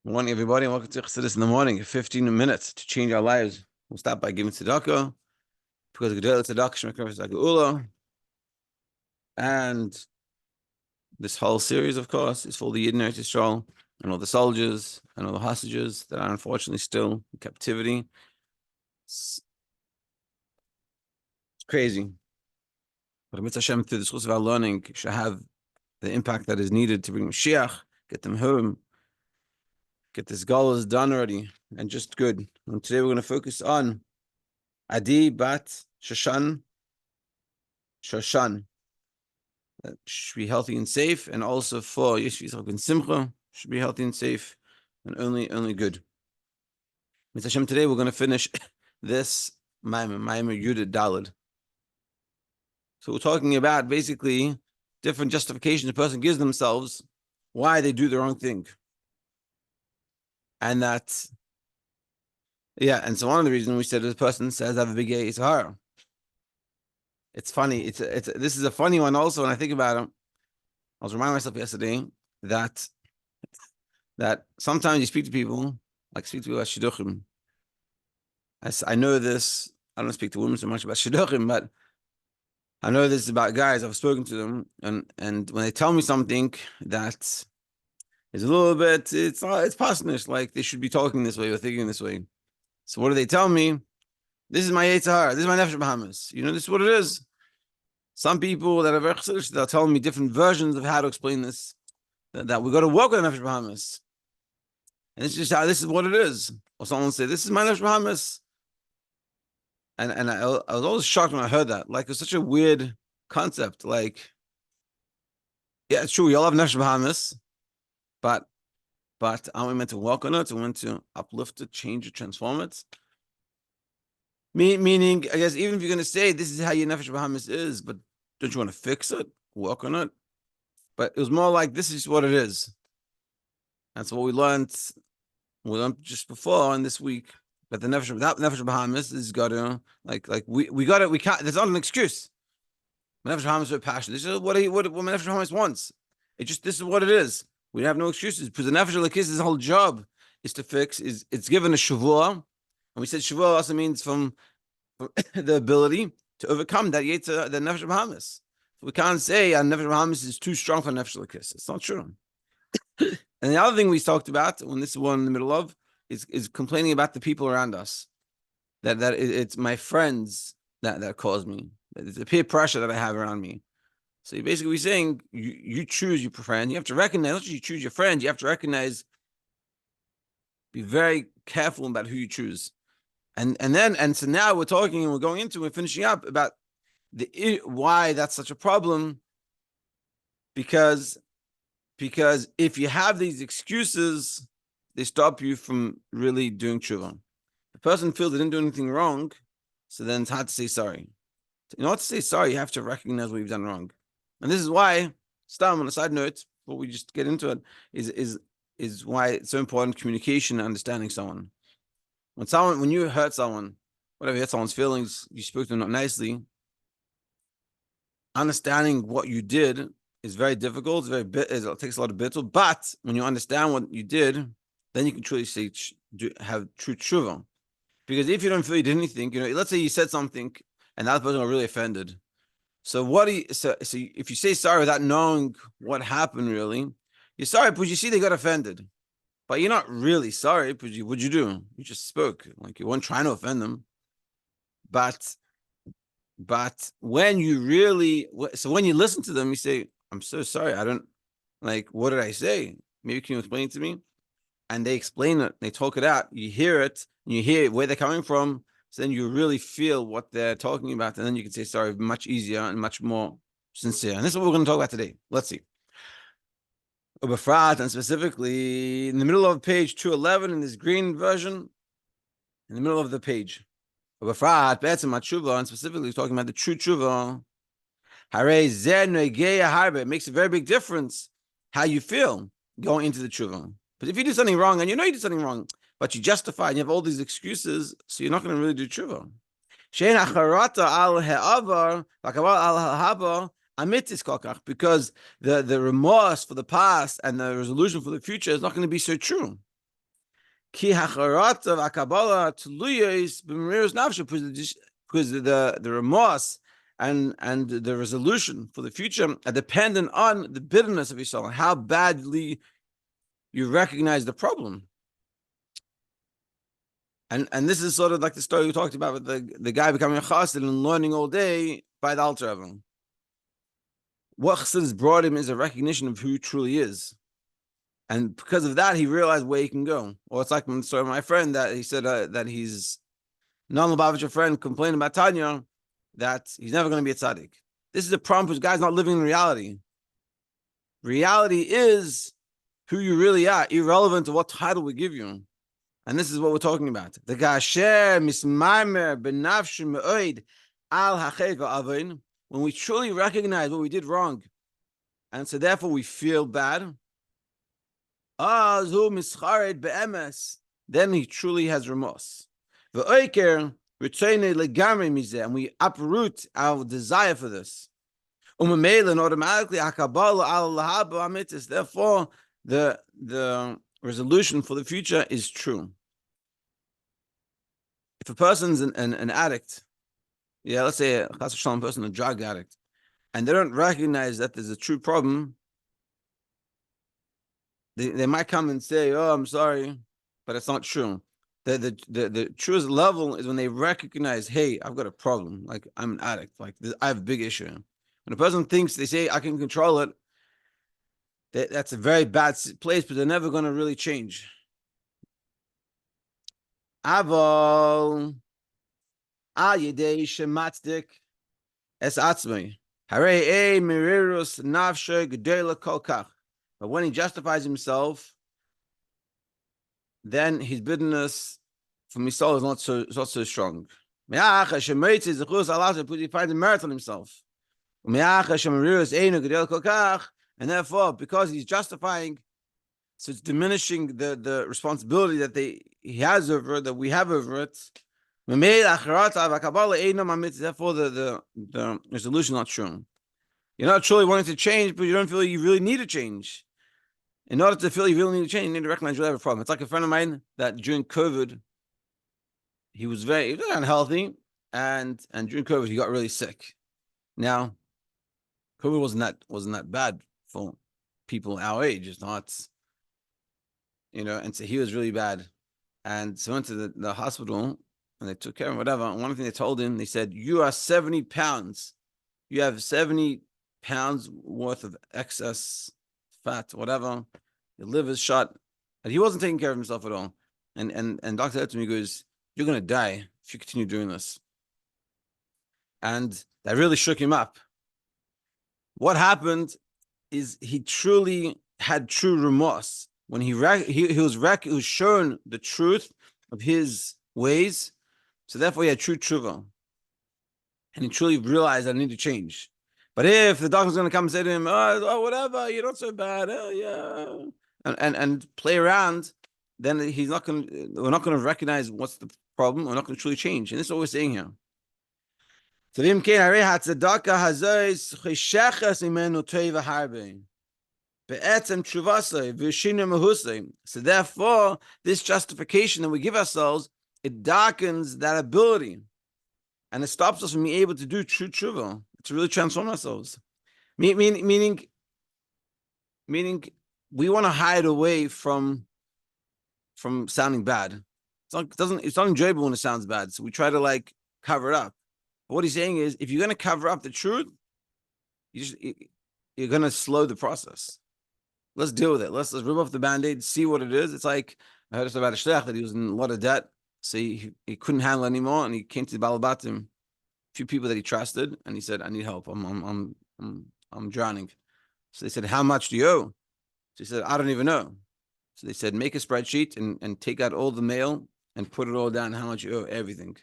Good morning, everybody, and welcome to Chassidus in the morning. 15 minutes to change our lives. We'll start by giving tzedakah, because Gedel tzedakah shemekar v'tzedakah. And this whole series, of course, is for the Yidden Eretz Yisroel and all the soldiers and all the hostages that are unfortunately still in captivity. It's crazy. But Mitzvah Hashem, through the Zchus of our learning, should have the impact that is needed to bring Mashiach, get them home, get this goal done already, and just good. And today we're going to focus on Adi Bat Shoshan. That should be healthy and safe, and also for Yeshua Yitzchak and Simcha should be healthy and safe, and only good. Mitzvah Hashem, today we're going to finish this Mammer Yudit Daled. So we're talking about basically different justifications a person gives themselves why they do the wrong thing. And that, and so one of the reasons we said this person says I have a big Yitzhar. It's funny. This is a funny one also when I think about it. I was reminding myself yesterday that sometimes you speak to people, like speak to people about shidduchim. I know this. I don't speak to women so much about shidduchim, but I know this about guys. I've spoken to them, and when they tell me something that is a little bit, it's pasnish, like they should be talking this way or thinking this way. So what do they tell me? This is my Yitzhar. This is my Nefesh Bahamas. This is what it is. Some people that are very chassidish, they'll tell me different versions of how to explain this. That we got to work with Nefesh Bahamas. And it's just how this is what it is. Or someone will say, this is my Nefesh Bahamas. And I was always shocked when I heard that. Like, it's such a weird concept. Like, yeah, it's true. We all have Nefesh Bahamas. But aren't we meant to work on it? We meant to uplift it, change it, transform it? Meaning, I guess, even if you're going to say this is how your Nefesh Bahamas is, but don't you want to fix it, work on it? But it was more like, this is what it is. That's what we learned just before and this week. But that Nefesh Bahamas is got to, we got it, we can't, there's not an excuse. Nefesh Bahamas is very passionate. This is what Nefesh Bahamas wants. This is what it is. We have no excuses, because the Nefesh Elokis, his whole job is to fix, it's given a shavua, and we said shavua also means from the ability to overcome that Yetzer, the Nefesh Bahamas. We can't say Nefesh Bahamas is too strong for Nefesh Elokis. It's not true. And the other thing we talked about, when this is one in the middle of, is complaining about the people around us. That it's my friends that cause me. It's the peer pressure that I have around me. So you're basically saying you choose your friend. You have to recognize, not just you choose your friend, you have to recognize, be very careful about who you choose. And so now we're talking and we're finishing up about why that's such a problem. Because if you have these excuses, they stop you from really doing tshuva. The person feels they didn't do anything wrong, so then it's hard to say sorry. In order to say sorry, you have to recognize what you've done wrong. And this is why, on a side note, before we just get into it, is why it's so important, communication and understanding someone. When you hurt someone, whatever, you hurt someone's feelings, you spoke to them not nicely, understanding what you did is very difficult. It takes a lot of bittul. But when you understand what you did, then you can truly say, have true tshuva. Because if you don't feel you did anything, let's say you said something and that person was really offended. So if you say sorry without knowing what happened, really, you're sorry because you see they got offended, but you're not really sorry because what'd you do? You just spoke, like you weren't trying to offend them. But when you when you listen to them, you say, I'm so sorry. I don't what did I say? Maybe can you explain it to me? And they explain it, they talk it out. You hear it, and you hear where they're coming from. So then you really feel what they're talking about, and then you can say sorry much easier and much more sincere. And this is what we're going to talk about today. Let's see. Ubefrat, and specifically in the middle of page 211 in this green version, in the middle of the page. Ubefrat, be'etzem tshuva, and specifically talking about the true tshuva. Harei zeh nogeya harbe. It makes a very big difference how you feel going into the tshuva. But if you do something wrong, and you know you did something wrong, but you justify and you have all these excuses, so you're not going to really do tshuva. Because the remorse for the past and the resolution for the future is not going to be so true. Ki hacharata v'akabala tluyos b'meriros nafshe, because the remorse and the resolution for the future are dependent on the bitterness of your soul, how badly you recognize the problem. And this is sort of like the story we talked about with the guy becoming a chassid and learning all day by the Alter Rebbe. What chassidus brought him is a recognition of who he truly is. And because of that, he realized where he can go. Or it's like the story of my friend that he said that he's non-Lubavitcher friend complaining about Tanya that he's never going to be a tzaddik. This is a problem because guy's not living in reality. Reality is who you really are, irrelevant to what title we give you. And this is what we're talking about. The gasher mismamer benafsh me'oid al hacheva avin. When we truly recognize what we did wrong, and so therefore we feel bad, then he truly has remorse. And we uproot our desire for this. And automatically, therefore, the resolution for the future is true. If a person's an addict, let's say a Chas v'Shalom person, a drug addict, and they don't recognize that there's a true problem, they might come and say, "Oh, I'm sorry," but it's not true. The truest level is when they recognize, "Hey, I've got a problem. Like I'm an addict. Like I have a big issue." When a person thinks they say, "I can control it," that's a very bad place, but they're never going to really change. Aval ayidei shematzdik es atzmei harei merirus nafshe gedela kolkach. But when he justifies himself, then his bitterness from his soul is not so strong. He finds the merit on himself. And therefore, because he's justifying, so it's diminishing the responsibility that he has over it, that we have over it. Therefore, the resolution is not true. You're not truly wanting to change, but you don't feel you really need to change. In order to feel you really need to change, you need to recognize you really have a problem. It's like a friend of mine that during COVID, he was very unhealthy, and during COVID he got really sick. Now, COVID wasn't that bad for people our age. It's not, and so he was really bad, and so went to the hospital, and they took care of him, whatever. And one thing they told him, they said, "You are 70 pounds. You have 70 pounds worth of excess fat, whatever. Your liver's shot." And he wasn't taking care of himself at all. And doctor said to me, he goes, "You're going to die if you continue doing this." And that really shook him up. What happened is he truly had true remorse when he was shown the truth of his ways. So therefore he had true tshuva. And he truly realized that I need to change. But if the doctor's going to come and say to him, "Oh, whatever, you're not so bad, yeah," and play around, then we're not going to recognize what's the problem. We're not going to truly change. And this is what we're saying here. So therefore, this justification that we give ourselves, it darkens that ability. And it stops us from being able to do true tshuva, to really transform ourselves. Meaning we want to hide away from sounding bad. It's not enjoyable when it sounds bad. So we try to cover it up. But what he's saying is, if you're going to cover up the truth, you're going to slow the process. Let's deal with it. Let's rip off the Band-Aid, see what it is. It's like, I heard about a shliach that he was in a lot of debt. So he couldn't handle anymore, and he came to the Balabatim, a few people that he trusted, and he said, "I need help. I'm drowning." So they said, "How much do you owe?" So he said, "I don't even know." So they said, "Make a spreadsheet and take out all the mail and put it all down. How much you owe, everything."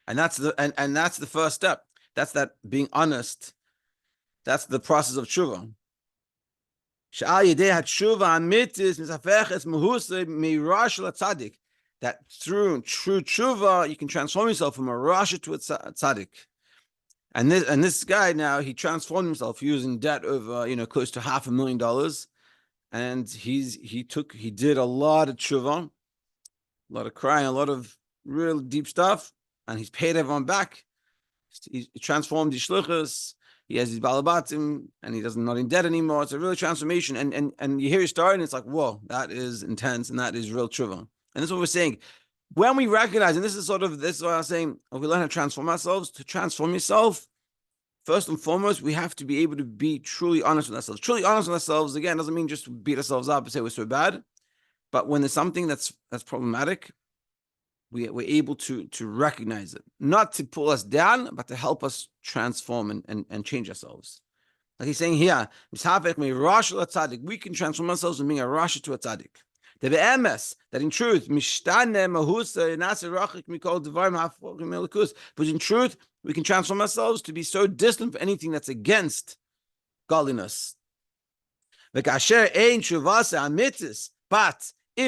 And that's the first step. That's that being honest. That's the process of tshuva. That through true tshuva, you can transform yourself from a rasha to a tzaddik. And this guy now, he transformed himself. He was in debt over, close to $500,000. and he did a lot of tshuva, a lot of crying, a lot of real deep stuff, and he's paid everyone back. He transformed his shluchos. He has his balabatim, and he doesn't not in debt anymore. It's a real transformation. And you hear his story, and it's like, whoa, that is intense, and that is real tshuva. And this is what we're saying. When we recognize, and this is what I was saying, if we learn how to transform ourselves, to transform yourself, first and foremost, we have to be able to be truly honest with ourselves. Truly honest with ourselves, again, doesn't mean just beat ourselves up and say we're so bad. But when there's something that's problematic, we're able to recognize it, not to pull us down, but to help us transform and change ourselves. Like he's saying here, we can transform ourselves from being a rasha to a tzaddik. That in truth, but in truth, we can transform ourselves to be so distant from anything that's against godliness. But if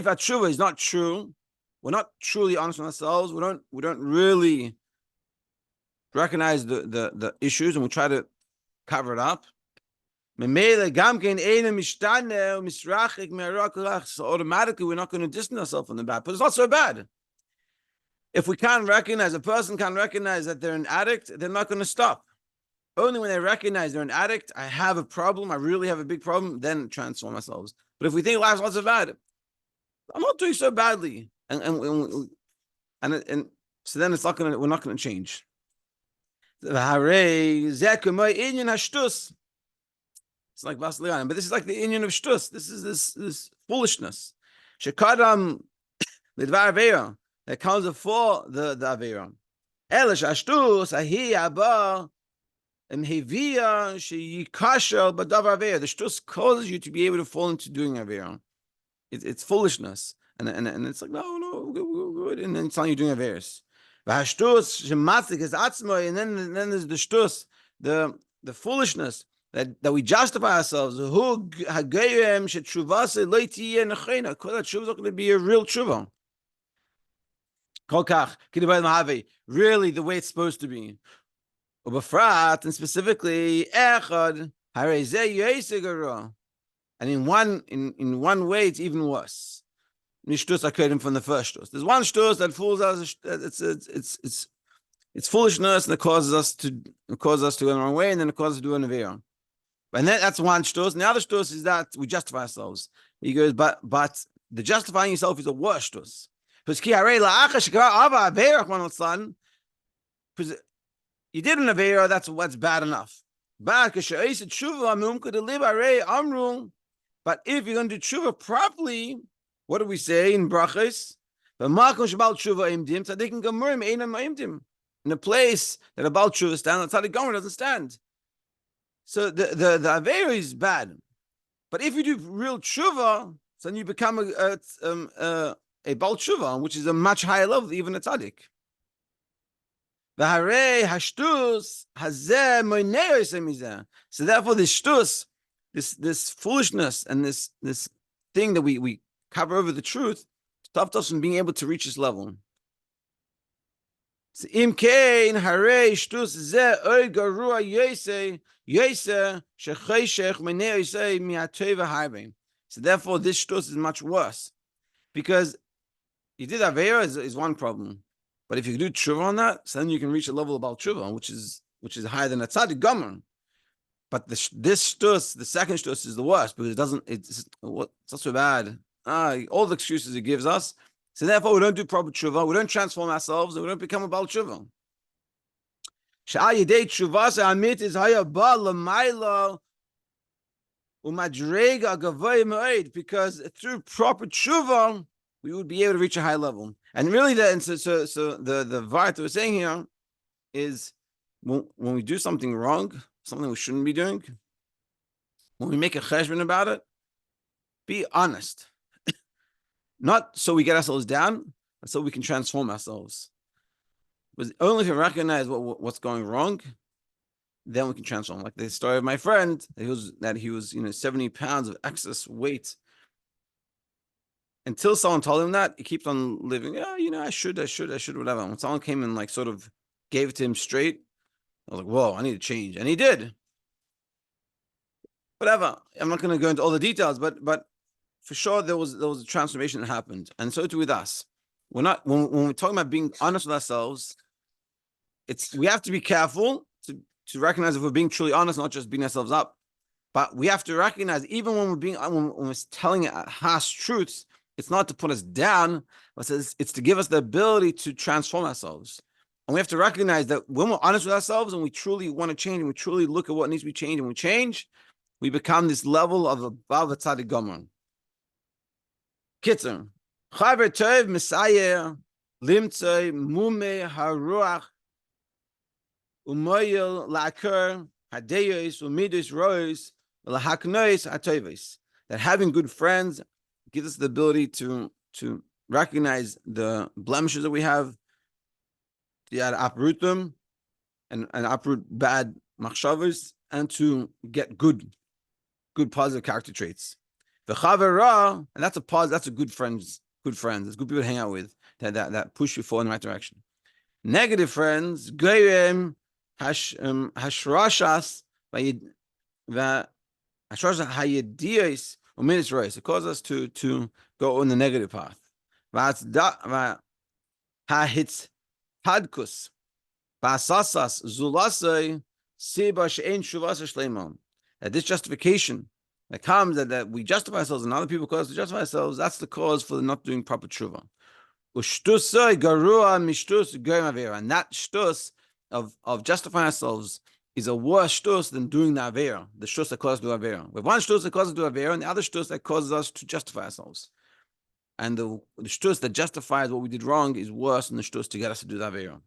our tshuva is not true, we're not truly honest with ourselves. We don't really recognize the issues, and we try to cover it up. So automatically we're not going to distance ourselves from the bad. But it's not so bad. If a person can't recognize that they're an addict, they're not going to stop. Only when they recognize they're an addict, I have a problem, I really have a big problem, then transform ourselves. But if we think life's not so bad, I'm not doing so badly. And so then we're not going to change. It's like Vasilian, but this is like the inyan of shtus. This is this foolishness. Shekadam lidvar aveira, that comes before the aveira. Elish ashtus ahi abba emhevia sheyikashel badavar aveira. The shtus causes you to be able to fall into doing aveira. It's foolishness, and it's like no, good, and then it's telling you doing aveiras. V'hashtus shematzik is atzmoi, and then there's the shtus, the foolishness. That we justify ourselves. Who hagayim shetshuvase leitiye nechena? Kol that tshuva is not going to be a real tshuva. Kolkach kidibay mahavi, really the way it's supposed to be. Ubafrat, and specifically echad harezeh yeisigara, and in one way it's even worse. Nishtus akedim from the first shtus. There's one shtus that fools us. It's foolishness, and it causes us to go the wrong way, and then it causes us to do an avera. And that's one shtus. And the other shtus is that we justify ourselves. He goes, but the justifying yourself is a worse shtus. Because you did an avera, that's bad enough. But if you're going to do tshuva properly, what do we say in brachos? In a place that a Baal Tshuva stands, that's how the Gomer doesn't stand. So the Aveira is bad. But if you do real tshuva, then you become a Baal Tshuva, which is a much higher level than even a tzaddik. So therefore this shtus, this foolishness and this thing that we cover over the truth, stopped us from being able to reach this level. So therefore this shtus is much worse, because you did avera is one problem, but if you do tshuva on that, so then you can reach a level of Baal Tshuva, which is higher than a tzaddik gomer. But this shtus, the second shtus, is the worst, because it's not so bad. All the excuses it gives us. So therefore, we don't do proper tshuva, we don't transform ourselves, and we don't become a Baal Tshuva. Because through proper tshuva, we would be able to reach a high level. And really, the vart that we're saying here is when we do something wrong, something we shouldn't be doing, when we make a cheshbon about it, be honest. Not so we get ourselves down, but so we can transform ourselves. Because only if we recognize what's going wrong, then we can transform. Like the story of my friend, he was 70 pounds of excess weight. Until someone told him that, he keeps on living. I should, whatever. When someone came and sort of gave it to him straight, I was like, whoa, I need to change. And he did. Whatever. I'm not going to go into all the details, but for sure there was a transformation that happened, and so too with us. We're not when we're talking about being honest with ourselves. We have to be careful to recognize if we're being truly honest, not just beating ourselves up. But we have to recognize even when we're telling harsh truths, it's not to put us down, but it's to give us the ability to transform ourselves. And we have to recognize that when we're honest with ourselves and we truly want to change and we truly look at what needs to be changed and we change, we become this level of above the tzaddik gomer. Kitzer, chaver tov misayer limtzei mume haruach umoyel laker hadeyos umidus rois lahaknois atovis. That having good friends gives us the ability to recognize the blemishes that we have, to uproot them and uproot bad machshavos, and to get good positive character traits. The chavera, and that's a good friends. It's good people to hang out with that push you forward in the right direction. Negative friends, goyim hashrashas hayediyos uminis rois. It causes us to go on the negative path. Hahitz hadkus basasas zulasei siba she'en shuvasa shleimon. That this justification that comes that we justify ourselves and other people cause us to justify ourselves, that's the cause for not doing proper tshuva. Ushtusai garua mishtus goyim avera. And that shtus of justifying ourselves is a worse shtus than doing the avera, the shtus that causes us to do avera. We have one shtus that causes us to do avera, and the other shtus that causes us to justify ourselves. And the shtus that justifies what we did wrong is worse than the shtus to get us to do the avera.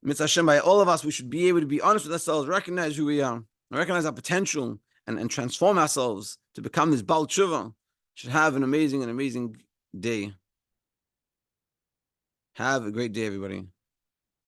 Mitzvah Hashem, by all of us, we should be able to be honest with ourselves, recognize who we are, recognize our potential, and transform ourselves to become this Baal Tshuva. Should have an amazing day. Have a great day, everybody.